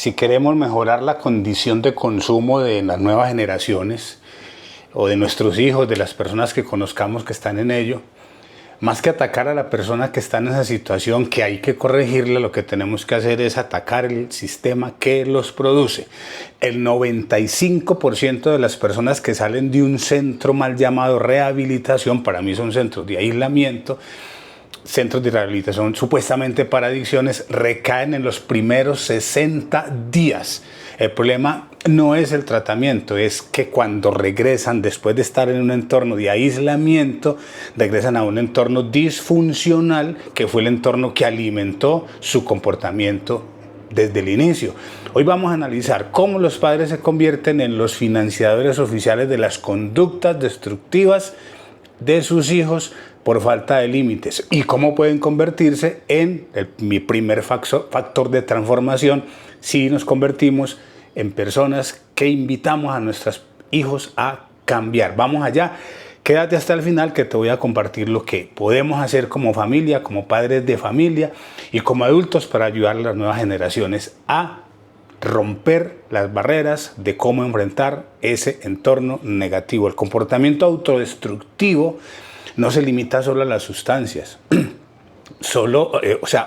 si queremos mejorar la condición de consumo de las nuevas generaciones o de nuestros hijos, de las personas que conozcamos que están en ello, más que atacar a la persona que está en esa situación, que hay que corregirla, lo que tenemos que hacer es atacar el sistema que los produce. El 95% de las personas que salen de un centro mal llamado rehabilitación, para mí son centros de aislamiento, centros de rehabilitación supuestamente para adicciones, recaen en los primeros 60 días. El problema no es el tratamiento, es que cuando regresan, después de estar en un entorno de aislamiento, regresan a un entorno disfuncional, que fue el entorno que alimentó su comportamiento desde el inicio. Hoy vamos a analizar cómo los padres se convierten en los financiadores oficiales de las conductas destructivas de sus hijos por falta de límites y cómo pueden convertirse en mi primer factor de transformación si nos convertimos en personas que invitamos a nuestros hijos a cambiar. Vamos allá, quédate hasta el final que te voy a compartir lo que podemos hacer como familia, como padres de familia y como adultos para ayudar a las nuevas generaciones a romper las barreras de cómo enfrentar ese entorno negativo. El comportamiento autodestructivo no se limita solo a las sustancias.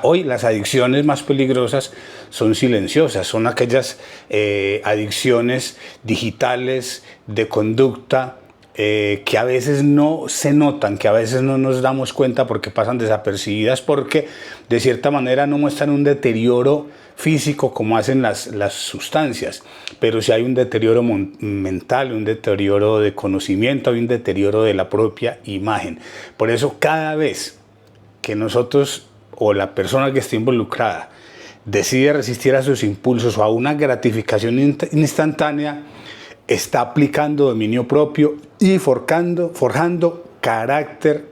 Hoy las adicciones más peligrosas son silenciosas, son aquellas adicciones digitales de conducta que a veces no se notan, que a veces no nos damos cuenta porque pasan desapercibidas, porque de cierta manera no muestran un deterioro físico como hacen las sustancias, pero sí hay un deterioro mental, un deterioro de conocimiento, hay un deterioro de la propia imagen. Por eso cada vez que nosotros o la persona que esté involucrada decide resistir a sus impulsos o a una gratificación instantánea, está aplicando dominio propio y forjando carácter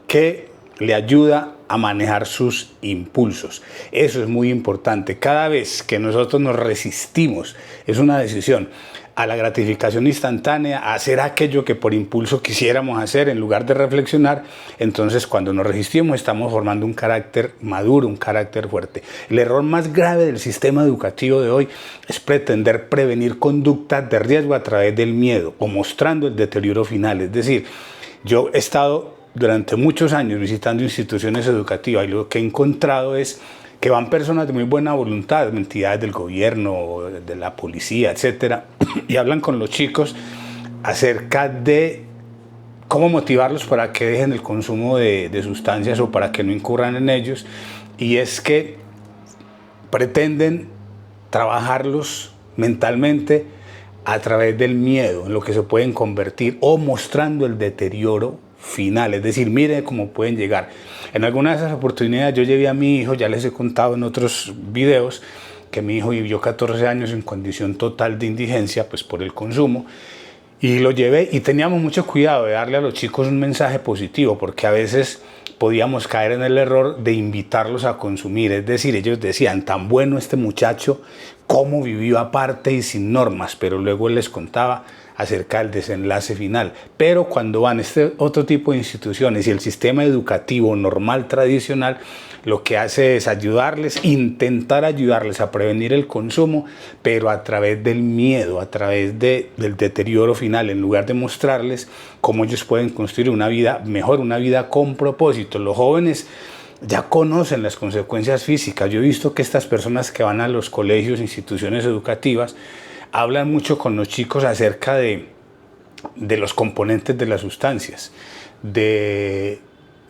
que le ayuda a manejar sus impulsos. Eso es muy importante. Cada vez que nosotros nos resistimos, es una decisión, a la gratificación instantánea, a hacer aquello que por impulso quisiéramos hacer en lugar de reflexionar, entonces cuando nos resistimos estamos formando un carácter maduro, un carácter fuerte. El error más grave del sistema educativo de hoy es pretender prevenir conductas de riesgo a través del miedo o mostrando el deterioro final. Es decir, yo he estado durante muchos años visitando instituciones educativas y lo que he encontrado es que van personas de muy buena voluntad, entidades del gobierno, de la policía, etcétera, y hablan con los chicos acerca de cómo motivarlos para que dejen el consumo de sustancias o para que no incurran en ellos, y es que pretenden trabajarlos mentalmente a través del miedo, en lo que se pueden convertir, o mostrando el deterioro final, es decir, mire cómo pueden llegar. En alguna de esas oportunidades yo llevé a mi hijo, ya les he contado en otros videos, que mi hijo vivió 14 años en condición total de indigencia, pues por el consumo, y lo llevé y teníamos mucho cuidado de darle a los chicos un mensaje positivo, porque a veces podíamos caer en el error de invitarlos a consumir, es decir, ellos decían, tan bueno este muchacho, cómo vivió aparte y sin normas, pero luego él les contaba acerca del desenlace final. Pero cuando van a este otro tipo de instituciones y el sistema educativo normal, tradicional, lo que hace es ayudarles, intentar ayudarles a prevenir el consumo, pero a través del miedo, a través del deterioro final, en lugar de mostrarles cómo ellos pueden construir una vida mejor, una vida con propósito. Los jóvenes ya conocen las consecuencias físicas. Yo he visto que estas personas que van a los colegios, instituciones educativas, hablan mucho con los chicos acerca de los componentes de las sustancias, de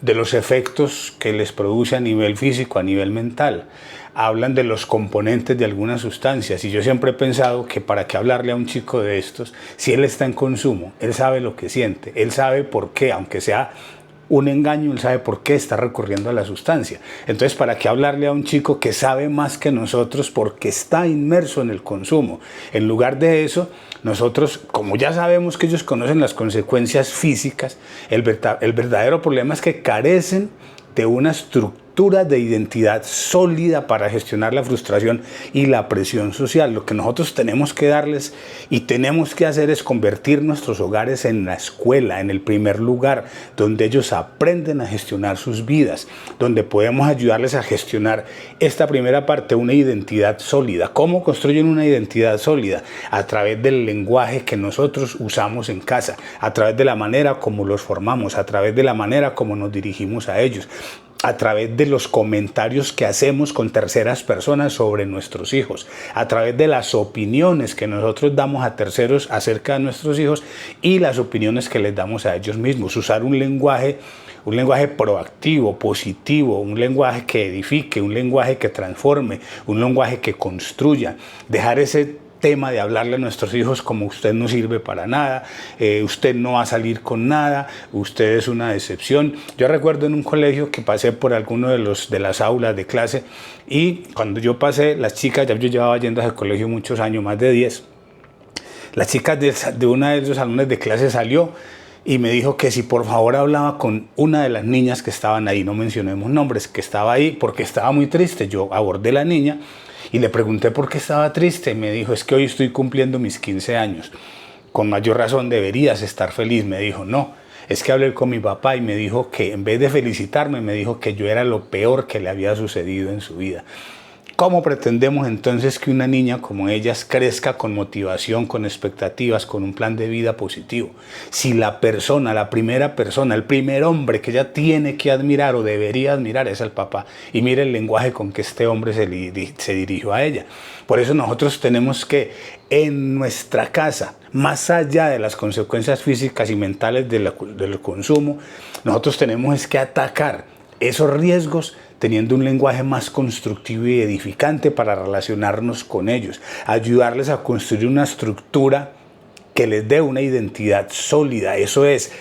los efectos que les produce a nivel físico, a nivel mental. Hablan de los componentes de algunas sustancias y yo siempre he pensado que para qué hablarle a un chico de estos si él está en consumo, él sabe lo que siente, él sabe por qué, aunque sea un engaño, él sabe por qué está recurriendo a la sustancia. Entonces, ¿para qué hablarle a un chico que sabe más que nosotros porque está inmerso en el consumo? En lugar de eso, nosotros, como ya sabemos que ellos conocen las consecuencias físicas, el verdadero problema es que carecen de una estructura estructura de identidad sólida para gestionar la frustración y la presión social. Lo que nosotros tenemos que darles y tenemos que hacer es convertir nuestros hogares en la escuela, en el primer lugar, donde ellos aprenden a gestionar sus vidas, donde podemos ayudarles a gestionar esta primera parte, una identidad sólida. ¿Cómo construyen una identidad sólida? A través del lenguaje que nosotros usamos en casa, a través de la manera como los formamos, a través de la manera como nos dirigimos a ellos, a través de los comentarios que hacemos con terceras personas sobre nuestros hijos, a través de las opiniones que nosotros damos a terceros acerca de nuestros hijos y las opiniones que les damos a ellos mismos. Usar un lenguaje proactivo, positivo, un lenguaje que edifique, un lenguaje que transforme, un lenguaje que construya, dejar ese tema de hablarle a nuestros hijos como usted no sirve para nada, usted no va a salir con nada, usted es una decepción. Yo recuerdo en un colegio que pasé por alguno de las aulas de clase y cuando yo pasé, las chicas, ya yo llevaba yendo a ese colegio muchos años, más de 10, las chicas de una de esos salones de clase salió y me dijo que si por favor hablaba con una de las niñas que estaban ahí, no mencionemos nombres, que estaba ahí porque estaba muy triste. Yo abordé a la niña y le pregunté por qué estaba triste y me dijo, es que hoy estoy cumpliendo mis 15 años. Con mayor razón deberías estar feliz. Me dijo, no, es que hablé con mi papá y me dijo que en vez de felicitarme, me dijo que yo era lo peor que le había sucedido en su vida. ¿Cómo pretendemos entonces que una niña como ellas crezca con motivación, con expectativas, con un plan de vida positivo? Si la persona, la primera persona, el primer hombre que ella tiene que admirar o debería admirar es el papá. Y mire el lenguaje con que este hombre se dirigió a ella. Por eso nosotros tenemos que en nuestra casa, más allá de las consecuencias físicas y mentales del consumo, nosotros tenemos que atacar esos riesgos teniendo un lenguaje más constructivo y edificante para relacionarnos con ellos, ayudarles a construir una estructura que les dé una identidad sólida. Eso es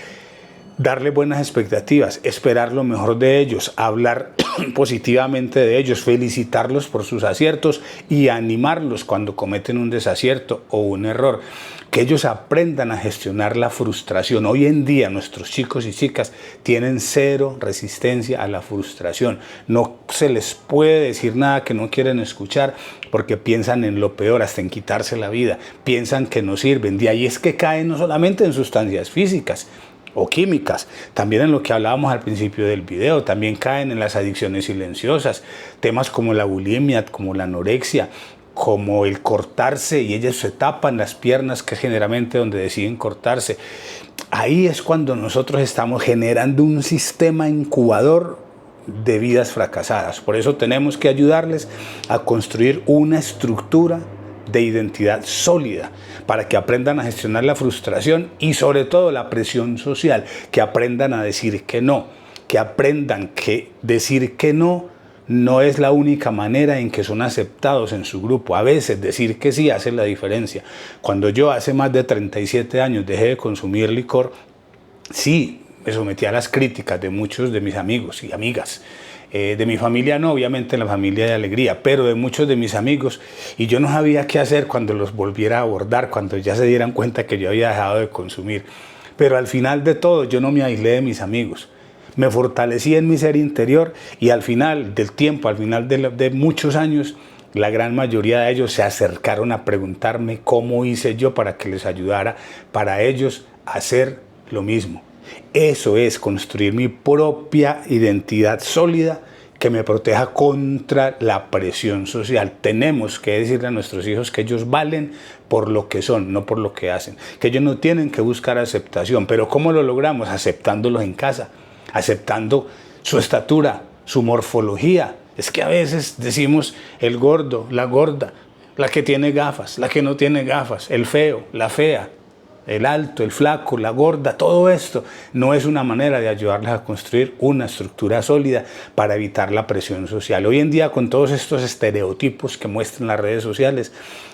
darle buenas expectativas, esperar lo mejor de ellos, hablar positivamente de ellos, felicitarlos por sus aciertos y animarlos cuando cometen un desacierto o un error. Que ellos aprendan a gestionar la frustración. Hoy en día nuestros chicos y chicas tienen cero resistencia a la frustración. No se les puede decir nada que no quieren escuchar porque piensan en lo peor, hasta en quitarse la vida. Piensan que no sirven. De ahí es que caen no solamente en sustancias físicas o químicas, también en lo que hablábamos al principio del video, también caen en las adicciones silenciosas, temas como la bulimia, como la anorexia, como el cortarse, y ellos se tapan las piernas, que es generalmente donde deciden cortarse. Ahí es cuando nosotros estamos generando un sistema incubador de vidas fracasadas. Por eso tenemos que ayudarles a construir una estructura de identidad sólida para que aprendan a gestionar la frustración y sobre todo la presión social, que aprendan a decir que no, que aprendan que decir que no es la única manera en que son aceptados en su grupo. A veces decir que sí hace la diferencia. Cuando yo hace más de 37 años dejé de consumir licor, sí me sometí a las críticas de muchos de mis amigos y amigas. De mi familia no, obviamente la familia de alegría, pero de muchos de mis amigos, y yo no sabía qué hacer cuando los volviera a abordar, cuando ya se dieran cuenta que yo había dejado de consumir. Pero al final de todo yo no me aislé de mis amigos. Me fortalecí en mi ser interior y al final del tiempo, al final de muchos años, la gran mayoría de ellos se acercaron a preguntarme cómo hice yo para que les ayudara, para ellos hacer lo mismo. Eso es construir mi propia identidad sólida que me proteja contra la presión social. Tenemos que decirle a nuestros hijos que ellos valen por lo que son, no por lo que hacen, que ellos no tienen que buscar aceptación. Pero ¿cómo lo logramos? Aceptándolos en casa, aceptando su estatura, su morfología. Es que a veces decimos el gordo, la gorda, la que tiene gafas, la que no tiene gafas, el feo, la fea, el alto, el flaco, la gorda. Todo esto no es una manera de ayudarles a construir una estructura sólida para evitar la presión social. Hoy en día, con todos estos estereotipos que muestran las redes sociales,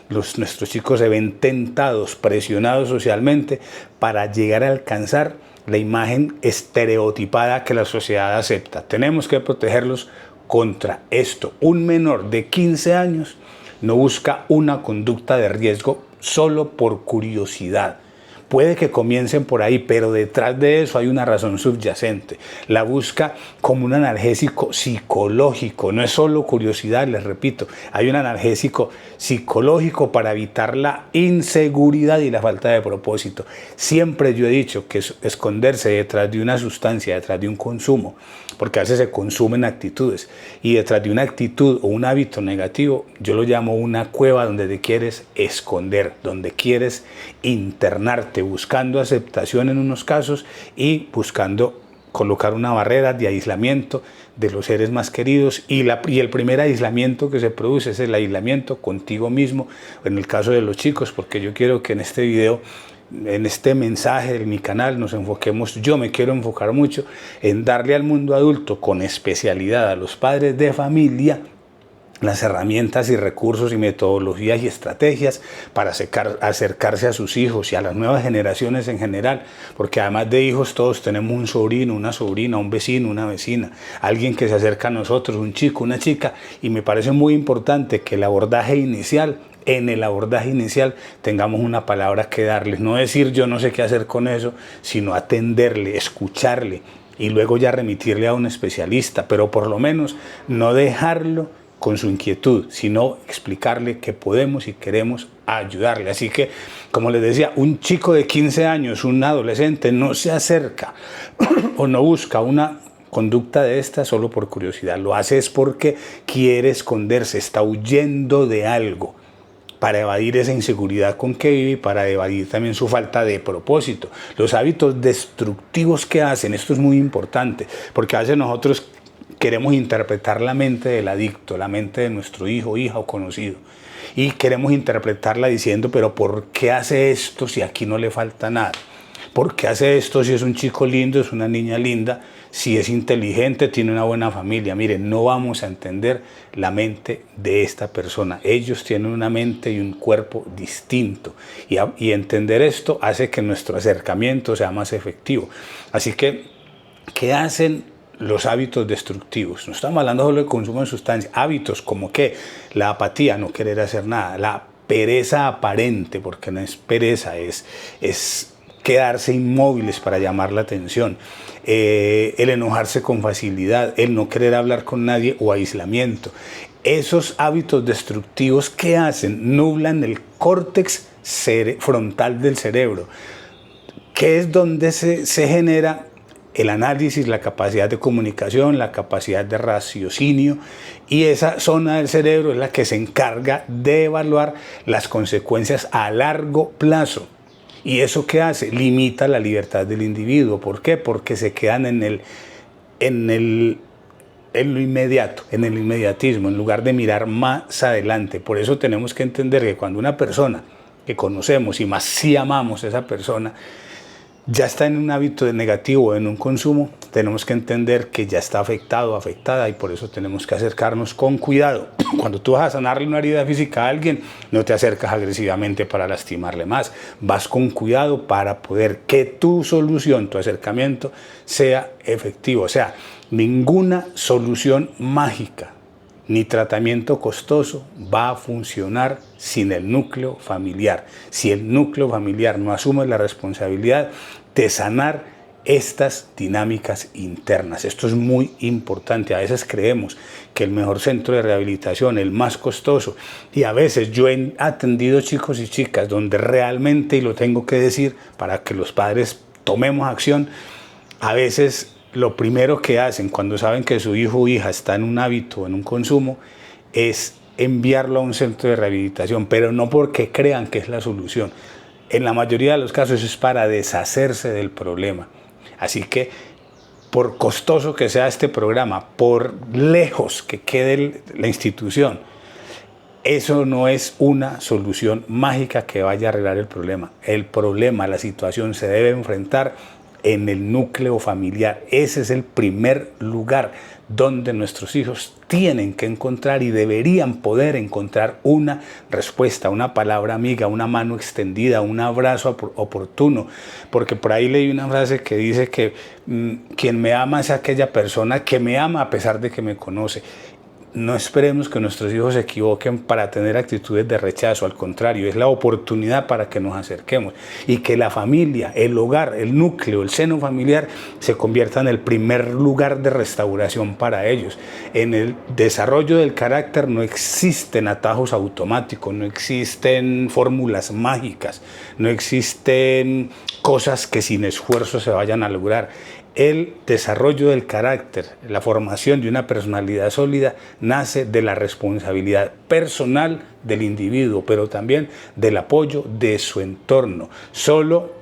nuestros chicos se ven tentados, presionados socialmente para llegar a alcanzar la imagen estereotipada que la sociedad acepta. Tenemos que protegerlos contra esto. Un menor de 15 años no busca una conducta de riesgo solo por curiosidad, Puede que comiencen por ahí, pero detrás de eso hay una razón subyacente. La busca como un analgésico psicológico, no es solo curiosidad, les repito, hay un analgésico psicológico para evitar la inseguridad y la falta de propósito. Siempre yo he dicho que esconderse detrás de una sustancia, detrás de un consumo, porque a veces se consumen actitudes, y detrás de una actitud o un hábito negativo, yo lo llamo una cueva donde te quieres esconder, donde quieres internarte, buscando aceptación en unos casos y buscando colocar una barrera de aislamiento de los seres más queridos, y el primer aislamiento que se produce es el aislamiento contigo mismo, en el caso de los chicos, porque yo quiero que en este video, en este mensaje de mi canal, nos enfoquemos, yo me quiero enfocar mucho en darle al mundo adulto, con especialidad a los padres de familia, las herramientas y recursos y metodologías y estrategias para acercarse a sus hijos y a las nuevas generaciones en general, porque además de hijos todos tenemos un sobrino, una sobrina, un vecino, una vecina, alguien que se acerca a nosotros, un chico, una chica, y me parece muy importante que en el abordaje inicial tengamos una palabra que darles, no decir yo no sé qué hacer con eso, sino atenderle, escucharle y luego ya remitirle a un especialista, pero por lo menos no dejarlo con su inquietud, sino explicarle que podemos y queremos ayudarle. Así que, como les decía, un chico de 15 años, un adolescente, no se acerca o no busca una conducta de esta solo por curiosidad. Lo hace es porque quiere esconderse, está huyendo de algo para evadir esa inseguridad con que vive y para evadir también su falta de propósito. Los hábitos destructivos que hacen, esto es muy importante, porque a veces nosotros queremos interpretar la mente del adicto, la mente de nuestro hijo, hija o conocido, y queremos interpretarla diciendo, pero ¿por qué hace esto si aquí no le falta nada? ¿Por qué hace esto si es un chico lindo, es una niña linda, si es inteligente, tiene una buena familia? Miren, no vamos a entender la mente de esta persona. Ellos tienen una mente y un cuerpo distinto, y entender esto hace que nuestro acercamiento sea más efectivo. Así que, ¿qué hacen los hábitos destructivos? No estamos hablando solo de consumo de sustancias, hábitos como que la apatía, no querer hacer nada, la pereza aparente, porque no es pereza, es quedarse inmóviles para llamar la atención, el enojarse con facilidad, el no querer hablar con nadie o aislamiento. Esos hábitos destructivos, ¿qué hacen? Nublan el córtex frontal del cerebro, que es donde se genera el análisis, la capacidad de comunicación, la capacidad de raciocinio, y esa zona del cerebro es la que se encarga de evaluar las consecuencias a largo plazo. ¿Y eso qué hace? Limita la libertad del individuo. ¿Por qué? Porque se quedan en lo inmediato, en el inmediatismo, en lugar de mirar más adelante. Por eso tenemos que entender que cuando una persona que conocemos, y más si amamos a esa persona, ya está en un hábito negativo, en un consumo, tenemos que entender que ya está afectado, afectada, y por eso tenemos que acercarnos con cuidado. Cuando tú vas a sanarle una herida física a alguien, no te acercas agresivamente para lastimarle más, vas con cuidado para poder que tu solución, tu acercamiento sea efectivo. O sea, ninguna solución mágica ni tratamiento costoso va a funcionar sin el núcleo familiar. Si el núcleo familiar no asume la responsabilidad de sanar estas dinámicas internas. Esto es muy importante. A veces creemos que el mejor centro de rehabilitación, el más costoso, y a veces yo he atendido chicos y chicas donde realmente, y lo tengo que decir para que los padres tomemos acción, a veces lo primero que hacen cuando saben que su hijo o hija está en un hábito, en un consumo, es enviarlo a un centro de rehabilitación, pero no porque crean que es la solución. En la mayoría de los casos es para deshacerse del problema. Así que, por costoso que sea este programa, por lejos que quede la institución, eso no es una solución mágica que vaya a arreglar el problema. El problema, la situación se debe enfrentar en el núcleo familiar. Ese es el primer lugar donde nuestros hijos tienen que encontrar y deberían poder encontrar una respuesta, una palabra amiga, una mano extendida, un abrazo oportuno. Porque por ahí leí una frase que dice que quien me ama es aquella persona que me ama a pesar de que me conoce. no esperemos que nuestros hijos se equivoquen para tener actitudes de rechazo, al contrario, es la oportunidad para que nos acerquemos y que la familia, el hogar, el núcleo, el seno familiar se convierta en el primer lugar de restauración para ellos. En el desarrollo del carácter no existen atajos automáticos, no existen fórmulas mágicas, no existen cosas que sin esfuerzo se vayan a lograr. El desarrollo del carácter, la formación de una personalidad sólida, nace de la responsabilidad personal del individuo, pero también del apoyo de su entorno. Solo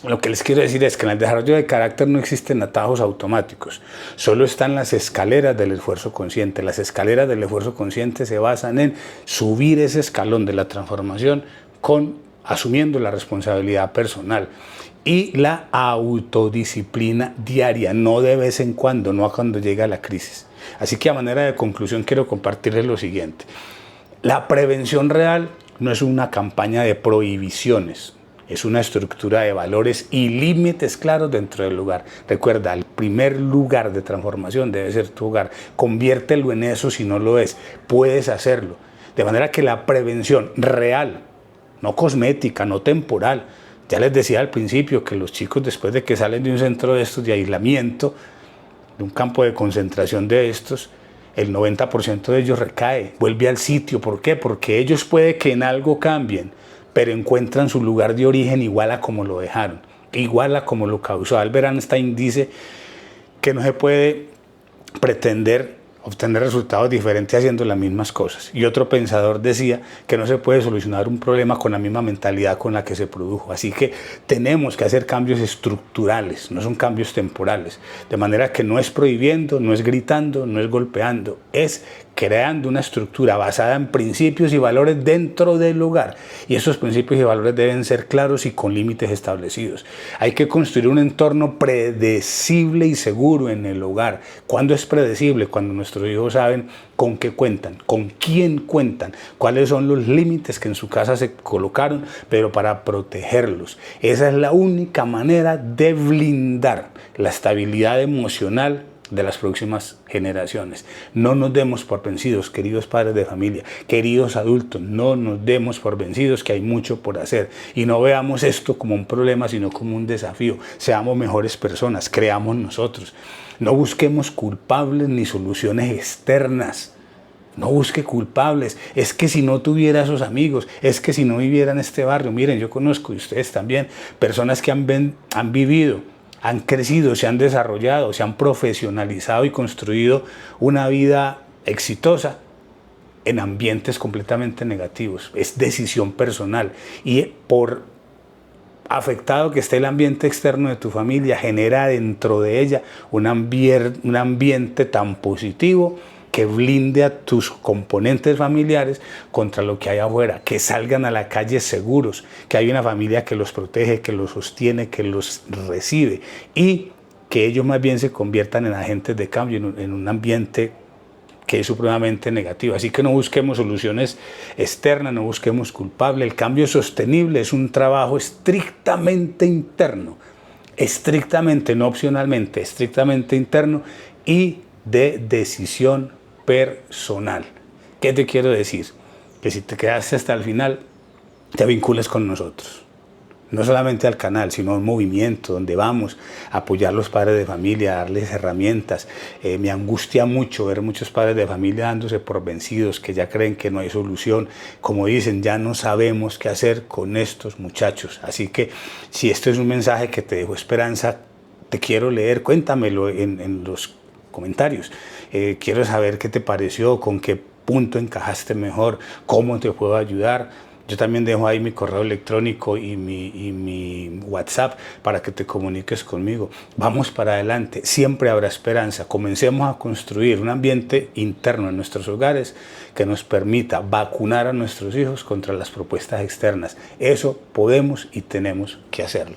lo que les quiero decir es que en el desarrollo del carácter no existen atajos automáticos, solo están las escaleras del esfuerzo consciente. Las escaleras del esfuerzo consciente se basan en subir ese escalón de la transformación asumiendo la responsabilidad personal y la autodisciplina diaria, no de vez en cuando, no a cuando llega la crisis. Así que a manera de conclusión quiero compartirles lo siguiente. La prevención real no es una campaña de prohibiciones, es una estructura de valores y límites claros dentro del hogar. Recuerda, el primer lugar de transformación debe ser tu hogar. Conviértelo en eso si no lo es. Puedes hacerlo. De manera que la prevención real, no cosmética, no temporal. Ya les decía al principio que los chicos, después de que salen de un centro de estos de aislamiento, de un campo de concentración de estos, el 90% de ellos recae, vuelve al sitio. ¿Por qué? Porque ellos puede que en algo cambien, pero encuentran su lugar de origen igual a como lo dejaron, igual a como lo causó. Albert Einstein dice que no se puede pretender obtener resultados diferentes haciendo las mismas cosas. Y otro pensador decía que no se puede solucionar un problema con la misma mentalidad con la que se produjo. Así que tenemos que hacer cambios estructurales, no son cambios temporales. De manera que no es prohibiendo, no es gritando, no es golpeando, es creando una estructura basada en principios y valores dentro del hogar. Y esos principios y valores deben ser claros y con límites establecidos. Hay que construir un entorno predecible y seguro en el hogar. ¿Cuándo es predecible? Cuando nuestros hijos saben con qué cuentan, con quién cuentan, cuáles son los límites que en su casa se colocaron, pero para protegerlos. Esa es la única manera de blindar la estabilidad emocional de las próximas generaciones. No nos demos por vencidos, queridos padres de familia, queridos adultos, no nos demos por vencidos, que hay mucho por hacer, y no veamos esto como un problema, sino como un desafío. Seamos mejores personas, creamos nosotros. No busquemos culpables ni soluciones externas. No busque culpables. Es que si no tuviera esos amigos, es que si no viviera en este barrio. Miren, yo conozco, y ustedes también, personas que han vivido, han crecido, se han desarrollado, se han profesionalizado y construido una vida exitosa en ambientes completamente negativos. Es decisión personal. Y por afectado que esté el ambiente externo de tu familia, genera dentro de ella un ambiente tan positivo que blinde a tus componentes familiares contra lo que hay afuera, que salgan a la calle seguros, que hay una familia que los protege, que los sostiene, que los recibe, y que ellos más bien se conviertan en agentes de cambio en un ambiente que es supremamente negativo. Así que no busquemos soluciones externas, no busquemos culpables. El cambio sostenible es un trabajo estrictamente interno, estrictamente, no opcionalmente, estrictamente interno y de decisión personal. ¿Qué te quiero decir? Que si te quedaste hasta el final, te vincules con nosotros. No solamente al canal, sino a un movimiento donde vamos a apoyar a los padres de familia, a darles herramientas. Me angustia mucho ver muchos padres de familia dándose por vencidos, que ya creen que no hay solución. Como dicen, ya no sabemos qué hacer con estos muchachos. Así que si esto es un mensaje que te dejó esperanza, te quiero leer, cuéntamelo en los comentarios. Quiero saber qué te pareció, con qué punto encajaste mejor, cómo te puedo ayudar. Yo también dejo ahí mi correo electrónico y mi WhatsApp para que te comuniques conmigo. Vamos para adelante, siempre habrá esperanza. Comencemos a construir un ambiente interno en nuestros hogares que nos permita vacunar a nuestros hijos contra las propuestas externas. Eso podemos y tenemos que hacerlo.